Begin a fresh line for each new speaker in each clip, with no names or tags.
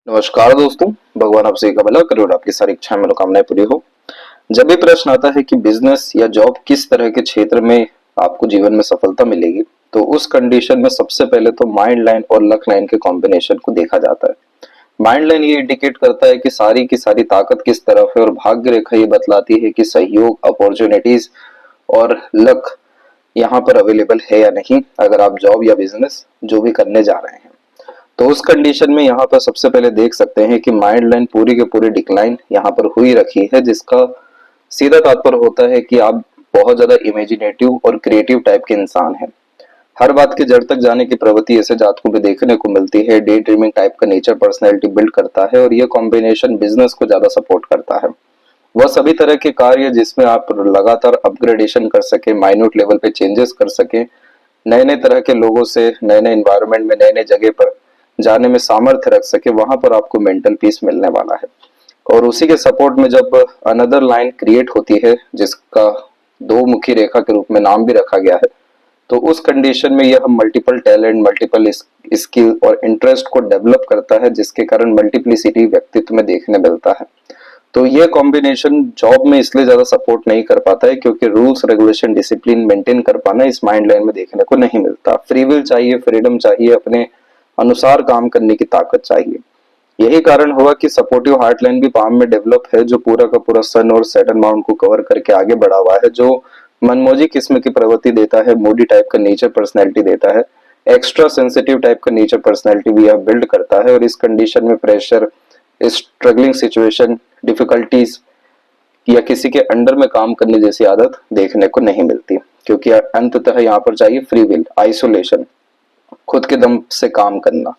नमस्कार दोस्तों। भगवान आप सभी का भला करे और आपकी सारी इच्छाएं मनोकामनाएं पूरी हो। जब भी प्रश्न आता है कि बिजनेस या जॉब किस तरह के क्षेत्र में आपको जीवन में सफलता मिलेगी, तो उस कंडीशन में सबसे पहले तो माइंड लाइन और लक लाइन के कॉम्बिनेशन को देखा जाता है। माइंड लाइन ये इंडिकेट करता है कि सारी की सारी ताकत किस तरफ है, और भाग्य रेखा ये बतलाती है कि सहयोग, अपॉर्चुनिटीज और लक यहाँ पर अवेलेबल है या नहीं, अगर आप जॉब या बिजनेस जो भी करने जा रहे हैं। तो उस कंडीशन में यहाँ पर सबसे पहले देख सकते हैं कि माइंड लाइन पूरी के पूरी डिक्लाइन यहाँ पर हुई रखी है, जिसका सीधा तात्पर्य होता है कि आप बहुत ज्यादा इमेजिनेटिव और क्रिएटिव टाइप के इंसान हैं। हर बात की जड़ तक जाने की प्रवृत्ति ऐसे जातकों में देखने को मिलती है। डे ड्रीमिंग टाइप का नेचर पर्सनैलिटी बिल्ड करता है, और यह कॉम्बिनेशन बिजनेस को ज्यादा सपोर्ट करता है। वह सभी तरह के कार्य जिसमें आप लगातार अपग्रेडेशन कर सके, माइन्यूट लेवल पे चेंजेस कर सके, नए नए तरह के लोगों से नए नए इन्वायरमेंट में नए नए जगह पर जाने में सामर्थ्य रख सके, वहां पर आपको मेंटल पीस मिलने वाला है। और उसी के सपोर्ट में जब अनदर लाइन क्रिएट होती है, जिसका दो मुखी रेखा के रूप में नाम भी रखा गया है, तो उस कंडीशन में यह मल्टीपल टैलेंट, मल्टीपल स्किल और इंटरेस्ट को डेवलप करता है, जिसके कारण मल्टीप्लिसिटी व्यक्तित्व में देखने मिलता है। तो यह कॉम्बिनेशन जॉब में इसलिए ज्यादा सपोर्ट नहीं कर पाता है क्योंकि रूल्स रेगुलेशन डिसिप्लिन मेंटेन कर पाना इस माइंड लाइन में देखने को नहीं मिलता। फ्री विल चाहिए, फ्रीडम चाहिए, अपने अनुसार काम करने की ताकत चाहिए। यही कारण हुआ कि सपोर्टिव हार्ट लाइन भी पाम में डेवलप है, जो पूरा का पूरा सन और सैटर्न माउंट को कवर करके आगे बढ़ा हुआ है, जो मनमोजी किस्म की प्रवृत्ति देता है, मूडी टाइप का नेचर पर्सनैलिटी देता है, एक्स्ट्रा सेंसिटिव टाइप का नेचर पर्सनैलिटी भी यह बिल्ड करता है। और इस कंडीशन में प्रेशर, स्ट्रगलिंग सिचुएशन, डिफिकल्टीज या किसी के अंडर में काम करने जैसी आदत देखने को नहीं मिलती, क्योंकि अंततः यहाँ पर चाहिए फ्री विल, आइसोलेशन, खुद के दम से काम करना।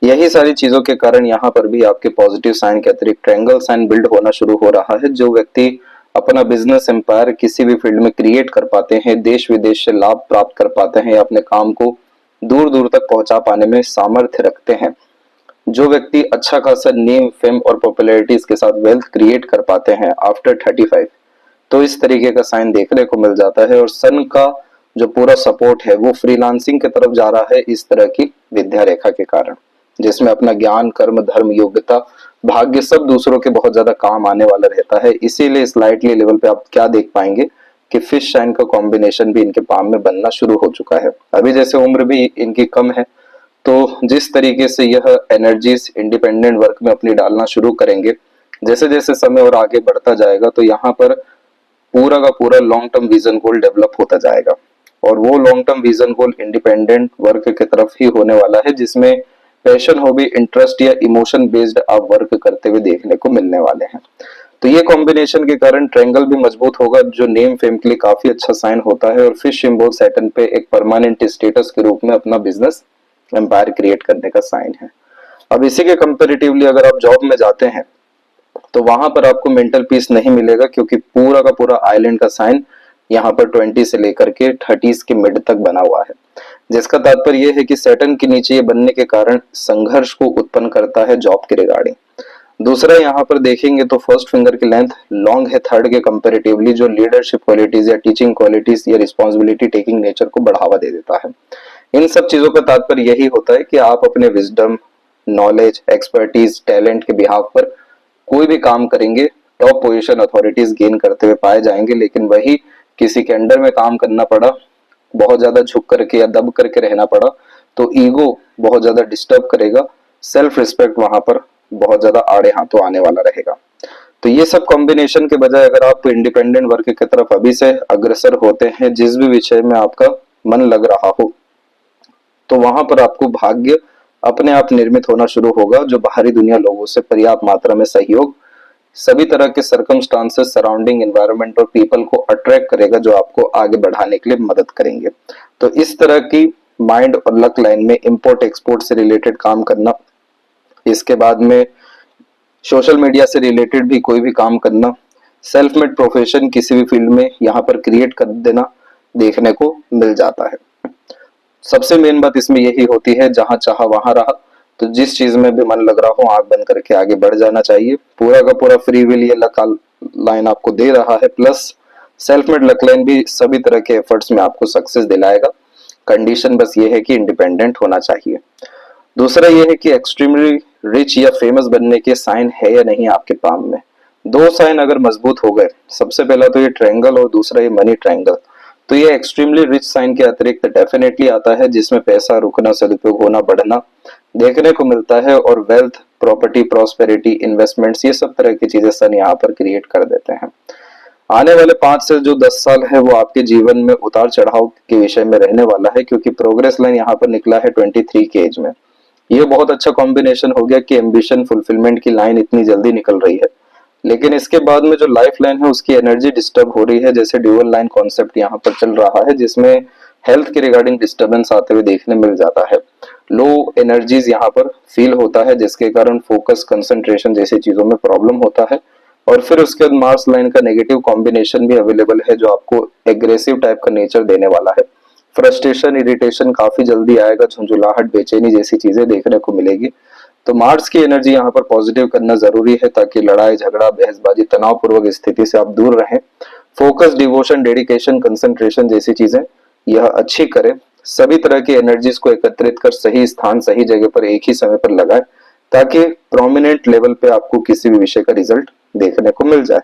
यही सारी चीजों के कारण यहाँ पर भी आपके पॉजिटिव साइन के अतिरिक्त ट्रायंगल साइन बिल्ड होना शुरू हो रहा है। जो व्यक्ति अपना बिजनेस एम्पायर किसी भी फील्ड में क्रिएट कर पाते हैं, देश विदेश से लाभ प्राप्त कर पाते हैं, अपने काम को दूर दूर तक पहुंचा पाने में सामर्थ्य रखते हैं, जो व्यक्ति अच्छा खासा नेम, फेम और पॉपुलैरिटीज के साथ वेल्थ क्रिएट कर पाते हैं आफ्टर 35, तो इस तरीके का साइन देखने को मिल जाता है। और सन का जो पूरा सपोर्ट है वो फ्रीलांसिंग की तरफ जा रहा है इस तरह की विद्या रेखा के कारण, जिसमें अपना ज्ञान, कर्म, धर्म, योग्यता, भाग्य सब दूसरों के बहुत ज्यादा काम आने वाला रहता है। इसीलिए स्लाइटली लेवल पे आप क्या देख पाएंगे कि फिश साइन का कॉम्बिनेशन भी इनके पाम में बनना शुरू हो चुका है। अभी जैसे उम्र भी इनकी कम है, तो जिस तरीके से यह एनर्जीज इंडिपेंडेंट वर्क में अपनी डालना शुरू करेंगे, जैसे जैसे समय और आगे बढ़ता जाएगा, तो यहाँ पर पूरा का पूरा लॉन्ग टर्म विजन गोल डेवलप होता जाएगा। और वो लॉन्ग टर्म विजन गोल इंडिपेंडेंट वर्क की तरफ ही होने वाला है, जिसमें पैशन, हॉबी, इंटरेस्ट या इमोशन बेस्ड आप वर्क करते हुए देखने को मिलने वाले हैं। तो ये कॉम्बिनेशन के कारण ट्रायंगल भी मजबूत होगा, जो नेम फेम के लिए काफी अच्छा साइन होता है, और फिश सिंबल सैटर्न पे एक परमानेंट स्टेटस के रूप में अपना बिजनेस एम्पायर क्रिएट करने का साइन है। अब इसी के कंपेरेटिवली अगर आप जॉब में जाते हैं, तो वहां पर आपको मेंटल पीस नहीं मिलेगा, क्योंकि पूरा का पूरा आइलैंड का साइन यहाँ पर 20 से लेकर के 30s के मिड तक बना हुआ है, जिसका तात्पर्य यह है कि सैटर्न के नीचे ये बनने के कारण संघर्ष को उत्पन्न करता है जॉब के रिगार्डिंग। दूसरा यहाँ पर देखेंगे तो फर्स्ट फिंगर की लेंथ लॉन्ग है थर्ड के कंपेरेटिवली, जो लीडरशिप क्वालिटीज या टीचिंग क्वालिटीज या रिस्पॉन्सिबिलिटी टेकिंग नेचर को बढ़ावा दे देता है। इन सब चीजों का तात्पर्य यही होता है कि आप अपने विजडम, नॉलेज, एक्सपर्टीज, टैलेंट के बिहाफ पर कोई भी काम करेंगे, टॉप पोजीशन, अथॉरिटीज गेन करते हुए पाए जाएंगे। लेकिन वही किसी के अंडर में काम करना पड़ा, बहुत ज्यादा झुक करके या दब करके रहना पड़ा, तो ईगो बहुत ज्यादा डिस्टर्ब करेगा, सेल्फ रिस्पेक्ट वहां पर बहुत ज्यादा आड़े हाथों आने वाला रहेगा। तो ये सब कॉम्बिनेशन के बजाय अगर आप इंडिपेंडेंट वर्क की तरफ अभी से अग्रसर होते हैं, जिस भी विषय में आपका मन लग रहा हो, तो वहां पर आपको भाग्य अपने आप निर्मित होना शुरू होगा, जो बाहरी दुनिया लोगों से पर्याप्त मात्रा में सहयोग, सभी तरह के सर्कमस्टांसेस, सराउंडिंग एनवायरनमेंट और पीपल को अट्रैक्ट करेगा, जो आपको आगे बढ़ाने के लिए मदद करेंगे। तो इस तरह की माइंड और लक लाइन में इंपोर्ट एक्सपोर्ट से रिलेटेड काम करना, इसके बाद में सोशल मीडिया से रिलेटेड भी कोई भी काम करना, सेल्फ मेड प्रोफेशन किसी भी फील्ड में यहाँ पर क्रिएट कर देना देखने को मिल जाता है। सबसे मेन बात इसमें यही होती है, जहां चाहा वहां रहा, तो जिस चीज में भी मन लग रहा हो आंख बंद करके आगे बढ़ जाना चाहिए। पूरा का पूरा फ्री विल ये लक लाइन आपको दे रहा है, plus self made luck line भी सभी तरह के एफर्ट्स में आपको सक्सेस दिलाएगा। कंडीशन बस ये है कि इंडिपेंडेंट होना चाहिए। दूसरा ये है कि एक्सट्रीमली रिच या फेमस बनने के साइन है या नहीं आपके पाम में। दो साइन अगर मजबूत हो गए, सबसे पहला तो ये ट्रायंगल और दूसरा ये मनी ट्रायंगल, तो ये एक्सट्रीमली रिच साइन के अतिरिक्त डेफिनेटली आता है, जिसमें पैसा रुकना, सदुपयोग होना, बढ़ना देखने को मिलता है, और वेल्थ, प्रॉपर्टी, प्रॉस्पेरिटी, इन्वेस्टमेंट्स, ये सब तरह की चीजें सन यहाँ पर क्रिएट कर देते हैं। आने वाले 5 से जो 10 साल है वो आपके जीवन में उतार चढ़ाव के विषय में रहने वाला है, क्योंकि प्रोग्रेस लाइन यहाँ पर निकला है 23 के एज में। ये बहुत अच्छा कॉम्बिनेशन हो गया कि एम्बिशन फुलफिलमेंट की लाइन इतनी जल्दी निकल रही है, लेकिन इसके बाद में जो लाइफ लाइन है उसकी एनर्जी डिस्टर्ब हो रही है, जैसे ड्यूअल लाइन कॉन्सेप्ट यहाँ पर चल रहा है, जिसमें हेल्थ के रिगार्डिंग डिस्टर्बेंस आते हुए देखने मिल जाता है। लो एनर्जीज यहाँ पर फील होता है, जिसके कारण फोकस, कंसंट्रेशन जैसी चीजों में प्रॉब्लम होता है। और फिर उसके बाद मार्स लाइन का नेगेटिव कॉम्बिनेशन भी अवेलेबल है, जो आपको एग्रेसिव टाइप का नेचर देने वाला है। फ्रस्ट्रेशन, इरिटेशन काफी जल्दी आएगा, झुंझुलाहट, बेचैनी जैसी चीजें देखने को मिलेगी। तो मार्स की एनर्जी यहाँ पर पॉजिटिव करना जरूरी है, ताकि लड़ाई झगड़ा, बहसबाजी, तनावपूर्वक स्थिति से आप दूर रहें। फोकस, डिवोशन, डेडिकेशन, कंसंट्रेशन जैसी चीजें यह अच्छी करे। सभी तरह की एनर्जीज को एकत्रित कर सही स्थान, सही जगह पर एक ही समय पर लगाए, ताकि प्रोमिनेंट लेवल पे आपको किसी भी विषय का रिजल्ट देखने को मिल जाए।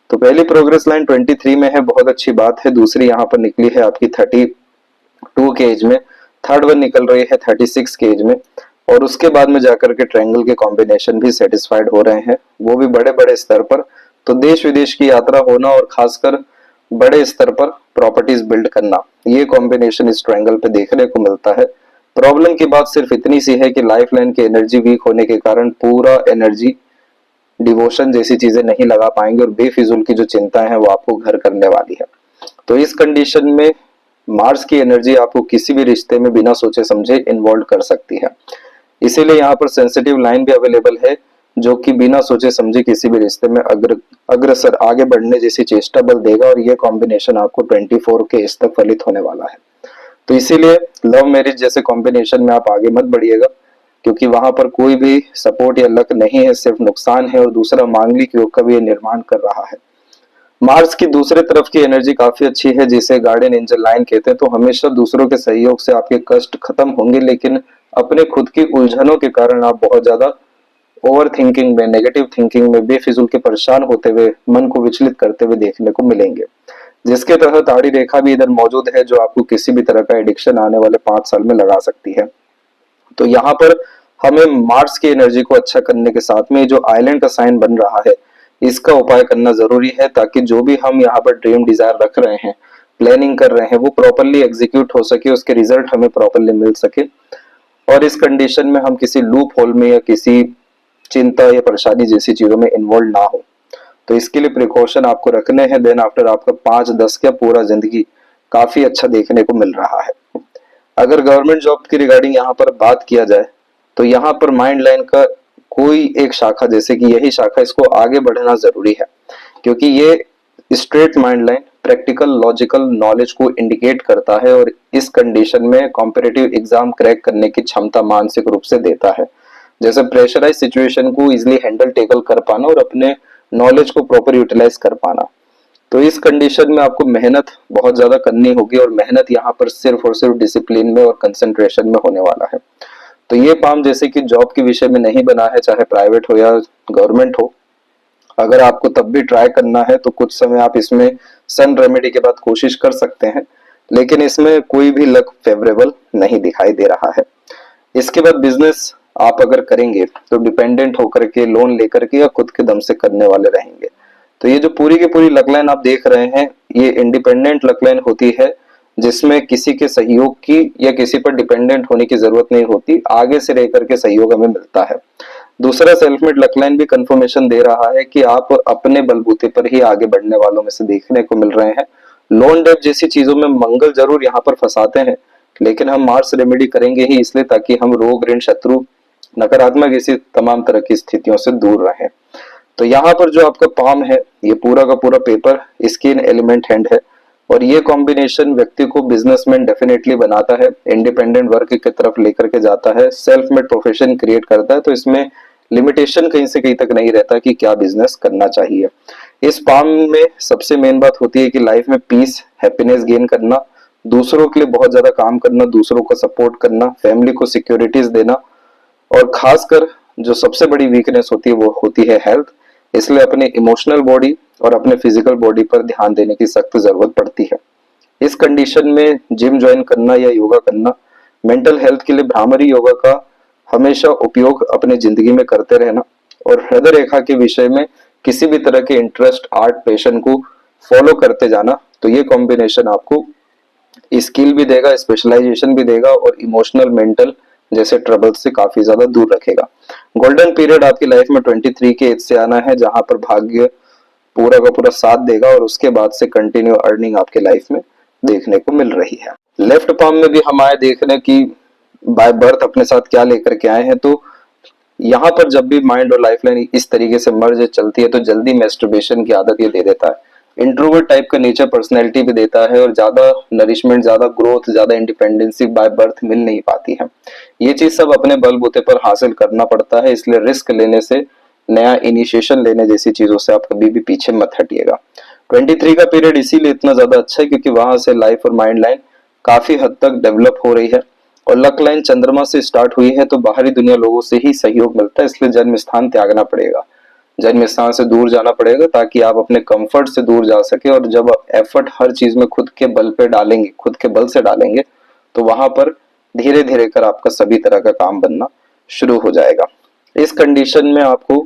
तो पहली प्रोग्रेस लाइन 23 में है, बहुत अच्छी बात है। दूसरी यहाँ पर निकली है आपकी 32 के एज में, थर्ड वन निकल रही है 36 के एज में, और उसके बाद में जाकर के ट्रायंगल के कॉम्बिनेशन भी सेटिस्फाइड हो रहे हैं, वो भी बड़े बड़े स्तर पर। तो देश विदेश की यात्रा होना और खासकर बड़े स्तर पर प्रॉपर्टीज बिल्ड करना, ये कॉम्बिनेशन इस ट्रायंगल पे देखने को मिलता है। प्रॉब्लम की बात सिर्फ इतनी सी है कि लाइफ लाइन की एनर्जी वीक होने के कारण पूरा एनर्जी डिवोशन जैसी चीजें नहीं लगा पाएंगे, और बेफिजूल की जो चिंताएं हैं वो आपको घर करने वाली है। तो इस कंडीशन में मार्स की एनर्जी आपको किसी भी रिश्ते में बिना सोचे समझे इन्वॉल्व कर सकती है। इसीलिए यहाँ पर सेंसिटिव लाइन भी अवेलेबल है, जो कि बिना सोचे समझे किसी भी रिश्ते में अग्रसर आगे बढ़ने जैसी चेष्टा बल देगा, और ये कॉम्बिनेशन आपको 24 के एज तक फलित होने वाला है। तो इसीलिए लव मैरिज जैसे कॉम्बिनेशन में आप आगे मत बढ़िएगा, क्योंकि वहां पर कोई भी सपोर्ट या लक नहीं है, सिर्फ नुकसान है। और दूसरा, मांगलिक योग का भी निर्माण कर रहा है। मार्स की दूसरे तरफ की एनर्जी काफी अच्छी है, जिसे गार्डियन एंजल लाइन कहते हैं। तो हमेशा दूसरों के सहयोग से आपके कष्ट खत्म होंगे, लेकिन अपने खुद की उलझनों के कारण आप बहुत ज्यादा ओवर थिंकिंग में, नेगेटिव थिंकिंग में, बेफिजूल के परेशान होते हुए, मन को विचलित करते हुए देखने को मिलेंगे, जिसके तहत आड़ी रेखा भी इधर मौजूद है, जो आपको किसी भी तरह का एडिक्शन आने वाले 5 साल में लगा सकती है। तो यहाँ पर हमें मार्स की एनर्जी को अच्छा करने के साथ में जो आइलैंड का साइन बन रहा है, इसका उपाय करना जरूरी है, ताकि जो भी हम यहाँ पर ड्रीम डिजायर रख रहे हैं, प्लानिंग कर रहे हैं, वो प्रॉपरली एग्जीक्यूट हो सके, उसके रिजल्ट हमें प्रॉपरली मिल सके। और इस कंडीशन में हम किसी लूप होल में या किसी चिंता या परेशानी जैसी चीजों में इन्वॉल्व ना हो। तो इसके लिए प्रिकॉशन आपको रखने हैं। देन आफ्टर आपका 5-10 का पूरा जिंदगी काफी अच्छा देखने को मिल रहा है। अगर गवर्नमेंट जॉब की रिगार्डिंग यहाँ पर बात किया जाए, तो यहाँ पर माइंड लाइन का कोई एक शाखा, जैसे कि यही शाखा, इसको आगे बढ़ना जरूरी है, क्योंकि ये straight mind line practical logical knowledge को इंडिकेट करता है, और इस कंडीशन में कॉम्पिटिटिव एग्जाम क्रैक करने की क्षमता मानसिक रूप से देता है, जैसे प्रेशराइज सिचुएशन को इजिली हैंडल टेकल कर पाना और अपने नॉलेज को प्रॉपर यूटिलाइज कर पाना। तो इस कंडीशन में आपको मेहनत बहुत ज्यादा करनी होगी, और मेहनत यहाँ पर सिर्फ और सिर्फ डिसिप्लिन में और कंसंट्रेशन में होने वाला है। तो ये पाम जैसे कि जॉब के विषय में नहीं बना है, चाहे प्राइवेट हो या गवर्नमेंट हो। अगर आपको तब भी ट्राई करना है तो कुछ समय आप इसमें सन रेमेडी के बाद कोशिश कर सकते हैं, लेकिन इसमें कोई भी लक फेवरेबल नहीं दिखाई दे रहा है। इसके बाद बिजनेस आप अगर करेंगे तो डिपेंडेंट होकर के, लोन लेकर के या खुद के दम से करने वाले रहेंगे। तो ये जो पूरी की पूरी लक लाइन आप देख रहे हैं, ये इंडिपेंडेंट लक लाइन होती है, जिसमें किसी के सहयोग की या किसी पर डिपेंडेंट होने की जरूरत नहीं होती, आगे से रह करके सहयोग हमें मिलता है। दूसरा, सेल्फ मेड लक लाइन भी कंफर्मेशन दे रहा है कि आप अपने बलबूते पर ही आगे बढ़ने वालों में से देखने को मिल रहे हैं। लोन डेट जैसी चीजों में मंगल जरूर यहाँ पर फंसाते हैं, लेकिन हम मार्स रेमेडी करेंगे ही इसलिए ताकि हम रोग, ऋण, शत्रु, नकारात्मक इसी तमाम तरह की स्थितियों से दूर रहें। तो यहाँ पर जो आपका पाम है, ये पूरा का पूरा पेपर स्किन एलिमेंट हैंड है, और ये कॉम्बिनेशन व्यक्ति को बिजनेसमैन डेफिनेटली बनाता है, इंडिपेंडेंट वर्क की तरफ लेकर के जाता है, सेल्फ मेड प्रोफेशन क्रिएट करता है। तो इसमें लिमिटेशन कहीं से कहीं तक नहीं रहता कि क्या बिजनेस करना चाहिए। इस पाम में सबसे मेन बात होती है कि लाइफ में पीस, हैप्पीनेस गेन करना, दूसरों के लिए बहुत ज्यादा काम करना, दूसरों को सपोर्ट करना, फैमिली को सिक्योरिटीज देना, और खासकर जो सबसे बड़ी वीकनेस होती है वो होती है हेल्थ। इसलिए अपने इमोशनल बॉडी और अपने फिजिकल बॉडी पर ध्यान देने की सख्त जरूरत पड़ती है। इस कंडीशन में जिम ज्वाइन करना या योगा करना मेंटल हेल्थ के लिए भ्रामरी योगा का हमेशा उपयोग अपने जिंदगी में करते रहना और हृदय रेखा के विषय में किसी भी तरह के इंटरेस्ट आर्ट पैशन को फॉलो करते जाना, तो ये कॉम्बिनेशन आपको स्किल भी देगा, स्पेशलाइजेशन भी देगा और इमोशनल मेंटल जैसे ट्रबल से काफी ज्यादा दूर रखेगा। गोल्डन पीरियड आपकी लाइफ में 23 के एज से आना है, जहां पर भाग्य पूरा का पूरा साथ देगा और उसके बाद से कंटिन्यू अर्निंग आपके लाइफ में देखने को मिल रही है। लेफ्ट पाम में भी हम आए देखने की बाय बर्थ अपने साथ क्या लेकर के आए हैं, तो यहाँ पर जब भी माइंड और लाइफ लाइन इस तरीके से मर्ज चलती है तो जल्दी मैस्टरबेशन की आदत ये दे देता है। इंट्रोवर्ट टाइप का नेचर पर्सनैलिटी भी देता है और ज्यादा नरिशमेंट, ज्यादा ग्रोथ, ज्यादा इंडिपेंडेंसी बाय बर्थ मिल नहीं पाती है। ये चीज सब अपने बलबूते पर हासिल करना पड़ता है, इसलिए रिस्क लेने से, नया इनिशिएशन लेने जैसी चीजों से आप कभी भी पीछे मत हटिएगा। 23 का पीरियड इसीलिए इतना ज्यादा अच्छा है क्योंकि वहां से लाइफ और माइंड लाइन काफी हद तक डेवलप हो रही है और लक लाइन चंद्रमा से स्टार्ट हुई है, तो बाहरी दुनिया लोगों से ही सहयोग मिलता है। इसलिए जन्म स्थान त्यागना पड़ेगा, जन्म स्थान से दूर जाना पड़ेगा ताकि आप अपने कंफर्ट से दूर जा सके। और जब एफर्ट हर चीज में खुद के बल पे डालेंगे, खुद के बल से डालेंगे, तो वहां पर धीरे धीरे कर आपका सभी तरह का काम बनना शुरू हो जाएगा। इस कंडीशन में आपको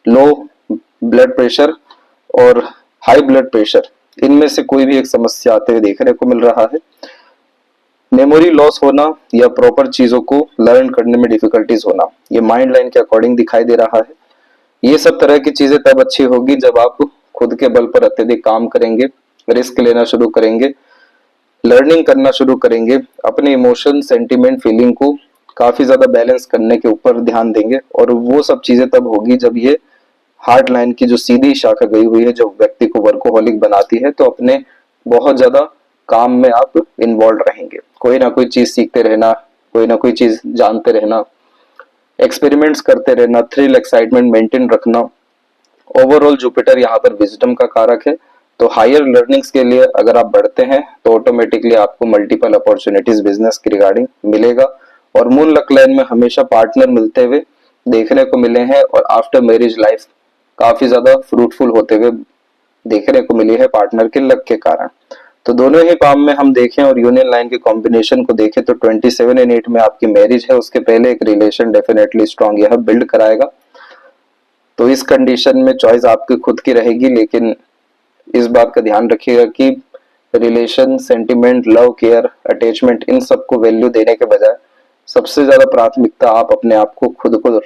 लो ब्लड प्रेशर और हाई ब्लड प्रेशर, इनमें से कोई भी एक समस्या आते हुए देखने को मिल रहा है। मेमोरी लॉस होना या प्रॉपर चीजों को लर्न करने में डिफिकल्टीज होना, ये माइंड लाइन के अकॉर्डिंग दिखाई दे रहा है। ये सब तरह की चीजें तब अच्छी होगी जब आप खुद के बल पर अत्यधिक काम करेंगे, रिस्क लेना शुरू करेंगे, लर्निंग करना शुरू करेंगे, अपने इमोशन, सेंटिमेंट, फीलिंग को काफी ज्यादा बैलेंस करने के ऊपर ध्यान देंगे। और वो सब चीजें तब होगी जब ये हार्ट लाइन की जो सीधी शाखा गई हुई है, जो व्यक्ति को वर्कोहॉलिक बनाती है, तो अपने बहुत ज्यादा काम में आप इन्वॉल्व रहेंगे। कोई ना कोई चीज सीखते रहना, कोई ना कोई चीज जानते रहना, एक्सपेरिमेंट्स करते रहना, थ्रिल, एक्साइटमेंट मेंटेन रखना। ओवरऑल जुपिटर यहाँ पर विजडम का कारक है, तो हायर लर्निंग्स के लिए अगर आप बढ़ते हैं तो ऑटोमेटिकली आपको मल्टीपल अपॉर्चुनिटीज बिजनेस की रिगार्डिंग मिलेगा। और मून लक लाइन में हमेशा पार्टनर मिलते हुए देखने को मिले हैं और आफ्टर मैरिज लाइफ काफी ज्यादा फ्रूटफुल होते हुए देखने को मिली है पार्टनर के लक के कारण। तो दोनों ही पाम में हम देखें और यूनियन लाइन के कॉम्बिनेशन को देखें तो 27 और 8 में आपकी मैरिज है, उसके पहले एक रिलेशन डेफिनेटली स्ट्रॉन्ग यह बिल्ड कराएगा। तो इस कंडीशन में चॉइस आपकी खुद की रहेगी, लेकिन इस बात का ध्यान रखिएगा कि relation, sentiment, love, care, attachment, इन सबको वैल्यू देने के बजाय सबसे ज्यादा प्राथमिकता आप अपने आप को, खुद को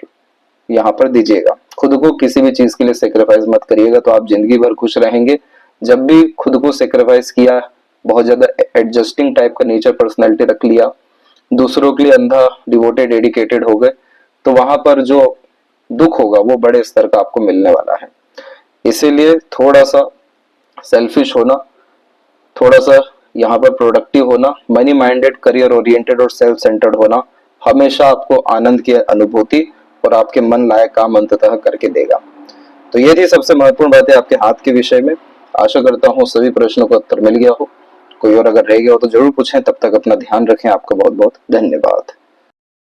यहाँ पर दीजिएगा। खुद को किसी भी चीज के लिए सेक्रीफाइस मत करिएगा, तो आप जिंदगी भर खुश रहेंगे। जब भी खुद को सेक्रीफाइस किया, बहुत ज्यादा एडजस्टिंग टाइप का नेचर, पर्सनैलिटी रख लिया, दूसरों के लिए अंधा, डिवोटेड, डेडिकेटेड हो गए, तो वहां पर जो दुख होगा वो बड़े स्तर का आपको मिलने वाला है। इसीलिए थोड़ा सा सेल्फिश होना, थोड़ा सा यहाँ पर प्रोडक्टिव होना, मनी माइंडेड, करियर ओरिएंटेड और सेल्फ सेंटर्ड होना हमेशा आपको आनंद की अनुभूति और आपके मन लायक काम अंततः करके देगा। तो ये थी सबसे महत्वपूर्ण बातें आपके हाथ के विषय में। आशा करता हूँ सभी प्रश्नों का उत्तर मिल गया हो। कोई और अगर रह गया हो तो जरूर पूछें। तब तक अपना ध्यान रखें। आपका बहुत बहुत धन्यवाद।